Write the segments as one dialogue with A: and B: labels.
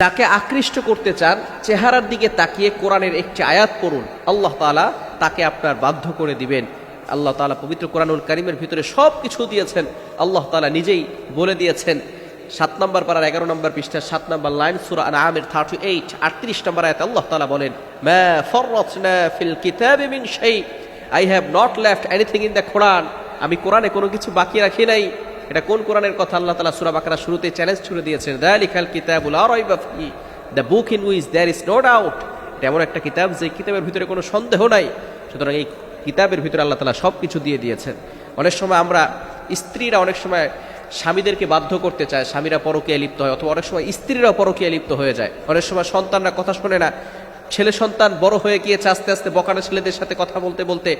A: তাকে আকৃষ্ট করতে চান, চেহারার দিকে তাকিয়ে কোরআনের একটি আয়াত পড়ুন, আল্লাহ তাআলা তাকে আপনার বাধ্য করে দিবেন। আল্লাহ তাআলা পবিত্র কোরআনুল কারীমের ভিতরে সব কিছু দিয়েছেন। আল্লাহ তাআলা নিজেই বলে দিয়েছেন 7 নম্বর পারার 11 নম্বর পৃষ্ঠার 7 নম্বর লাইন সূরা আনআমের 38 নম্বর আয়াতে আল্লাহ তাআলা বলেন, মা ফাররাতনা ফিল কিতাবি মিন শাই, I have not left anything in the Quran. আমি কোরআনে কোনো কিছু বাকি রাখি নাই। এটা কোন কোরআনের কথা? আল্লাহ তাআলা সূরা বাকারার শুরুতে চ্যালেঞ্জ ছুড়ে দিয়েছেন, যালিকাল কিতাবু লা রাইবা ফিহি, the book in which there is no doubt. এটা এমন একটা কিতাব যে কিতাবের ভিতরে কোনো সন্দেহ নাই। সুতরাং এই কিতাবের ভিতরে আল্লাহ তাআলা সব কিছু দিয়ে দিয়েছেন। অনেক সময় আমরা স্ত্রীরা অনেক সময় স্বামীদেরকে বাধ্য করতে চায়, স্বামীরা পরকীয়ায় লিপ্ত হয়, অথবা অনেক সময় স্ত্রীরাও পরকীয়ায় লিপ্ত হয়ে যায়। অনেক সময় সন্তানরা কথা শোনে না, ছেলে সন্তান বড় হয়ে গিয়েছে, আস্তে আস্তে বকানা ছেলেদের সাথে কথা বলতে বলতে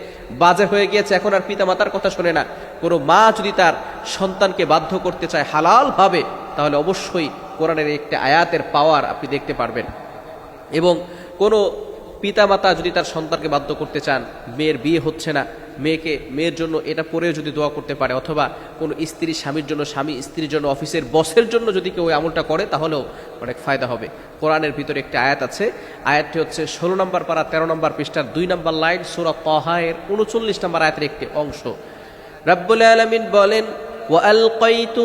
A: বাজে হয়ে গিয়েছে, এখন আর পিতা মাতার কথা শোনে না। কোনো মা যদি তার সন্তানকে বাধ্য করতে চায় হালাল ভাবে, তাহলে অবশ্যই কোরআনের একটি আয়াতের পাওয়ার আপনি দেখতে পারবেন। এবং কোনো পিতা মাতা যদি তার সন্তানকে বাধ্য করতে চান, মেয়ের বিয়ে হচ্ছে না, মেয়ের জন্য এটা পরেও যদি দোয়া করতে পারে, অথবা কোনো স্ত্রী স্বামীর জন্য, স্বামী স্ত্রীর জন্য, অফিসের বসের জন্য যদি কেউ আমলটা করে, তাহলেও অনেক ফায়দা হবে। কোরআনের ভিতরে একটি আয়াত আছে, আয়াতটি হচ্ছে 16 নম্বর পারা 13 নম্বর পৃষ্ঠার 2 নম্বর লাইন সূরা তাহা এর 39 নম্বর আয়াতের একটি অংশ। রব্বুল আলামিন বলেন, ওয়া আলকাইতু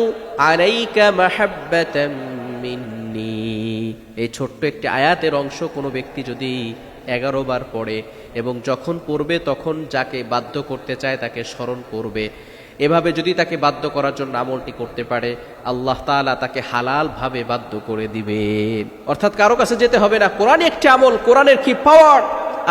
A: আলাইকা মাহাব্বাতাম মিন্নি। এই ছোট্ট একটি আয়াতের অংশ কোনো ব্যক্তি যদি 11 বার পড়ে এবং যখন পড়বে তখন যাকে বাধ্য করতে চায় তাকে স্মরণ করবে, এভাবে যদি তাকে বাধ্য করার জন্য আমলটি করতে পারে, আল্লাহ তাআলা তাকে হালাল ভাবে বাধ্য করে দিবে। অর্থাৎ কারো কাছে যেতে হবে না। কোরআন একটি আমল, কোরআনের কি পাওয়ার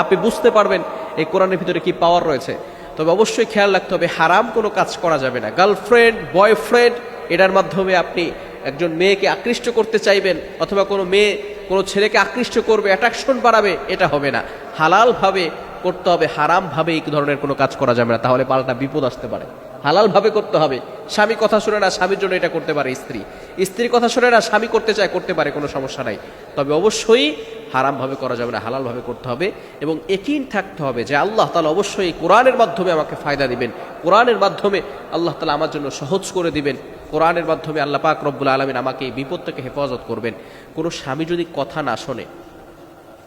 A: আপনি বুঝতে পারবেন, এই কোরআনের ভিতরে কি পাওয়ার রয়েছে। তবে অবশ্যই খেয়াল রাখতে হবে, হারাম কোনো কাজ করা যাবে না। গার্লফ্রেন্ড, বয়ফ্রেন্ড, এটার মাধ্যমে আপনি একজন মেয়েকে আকৃষ্ট করতে চাইবেন, অথবা কোনো মেয়ে কোনো ছেলেকে আকৃষ্ট করবে, অ্যাট্রাকশন বাড়াবে, এটা হবে না। হালাল ভাবে করতে হবে, হারাম ভাবে এই ধরনের কোনো কাজ করা যাবে না, তাহলে পাল্টা বিপদ আসতে পারে। হালাল ভাবে করতে হবে। স্বামী কথা শুনে না, স্বামীর জন্য এটা করতে পারে স্ত্রী। স্ত্রী কথা শুনে না, স্বামী করতে চায়, করতে পারে, কোনো সমস্যা নাই। তবে অবশ্যই হারাম ভাবে করা যাবে না, হালাল ভাবে করতে হবে। এবং ইয়াকিন থাকতে হবে যে আল্লাহ তাআলা অবশ্যই কোরআনের মাধ্যমে আমাকে ফায়দা দিবেন, কোরআনের মাধ্যমে আল্লাহ তাআলা আমার জন্য সহজ করে দিবেন, কোরআনের মাধ্যমে আল্লাহ পাক রব্বুল আলামিন আমাকে এই বিপদ থেকে হেফাজত করবেন। কোনো স্বামী যদি কথা না শোনে,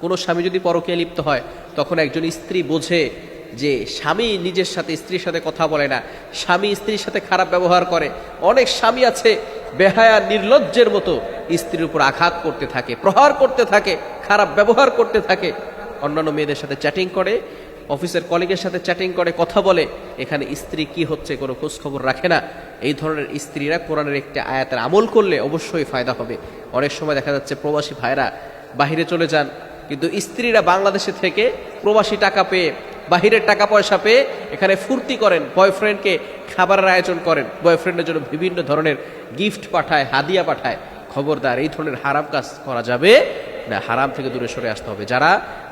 A: কোনো স্বামী যদি পরকীয়ায় লিপ্ত হয়, তখন একজন স্ত্রী বোঝে যে স্বামী নিজের সাথে স্ত্রীর সাথে কথা বলে না, স্বামী স্ত্রীর সাথে খারাপ ব্যবহার করে। অনেক স্বামী আছে বেহায়া নির্লজ্জের মতো স্ত্রীর উপর আঘাত করতে থাকে, প্রহার করতে থাকে, খারাপ ব্যবহার করতে থাকে, অন্যান্য মেয়েদের সাথে চ্যাটিং করে, অফিসের কলিগের সাথে চ্যাটিং করে, কথা বলে, এখানে স্ত্রী কি হচ্ছে কোনো খোঁজ খবর রাখে না। এই ধরনের স্ত্রীরা কোরআনের একটি আয়াতের আমল করলে অবশ্যই ফায়দা হবে। অনেক সময় দেখা যাচ্ছে প্রবাসী ভাইরা বাহিরে চলে যান, কিন্তু স্ত্রীরা বাংলাদেশে থেকে প্রবাসী টাকা পেয়ে, বাহিরের টাকা পয়সা পেয়ে এখানে ফুর্তি করেন, বয়ফ্রেন্ডকে খাবারের আয়োজন করেন, বয়ফ্রেন্ডের জন্য বিভিন্ন ধরনের গিফট পাঠায়, হাদিয়া পাঠায়। খবরদার, এই ধরনের হারাম কাজ করা যাবে না, হারাম থেকে দূরে সরে আসতে হবে। যারা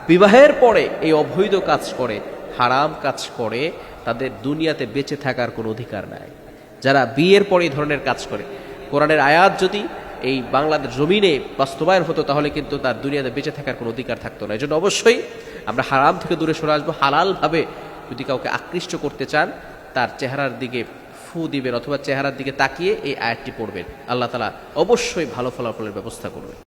A: বিবাহের পরে এই অবৈধ কাজ করে, হারাম কাজ করে, তাদের দুনিয়াতে বেঁচে থাকার কোনো অধিকার নাই। যারা বিয়ের পরে এই ধরনের কাজ করে, কোরআনের আয়াত যদি এই বাংলাদেশ জমিনে বাস্তবায়ন হতো, তাহলে কিন্তু তার দুনিয়াতে বেঁচে থাকার কোনো অধিকার থাকতো না। এই জন্য অবশ্যই আমরা হারাম থেকে দূরে সরে আসবো। হালালভাবে যদি কাউকে আকৃষ্ট করতে চান, তার চেহারার দিকে ফু দিবেন, অথবা চেহারার দিকে তাকিয়ে এই আয়াতটি পড়বেন। আল্লাহ তাআলা অবশ্যই ভালো ফলাফলের ব্যবস্থা করবেন।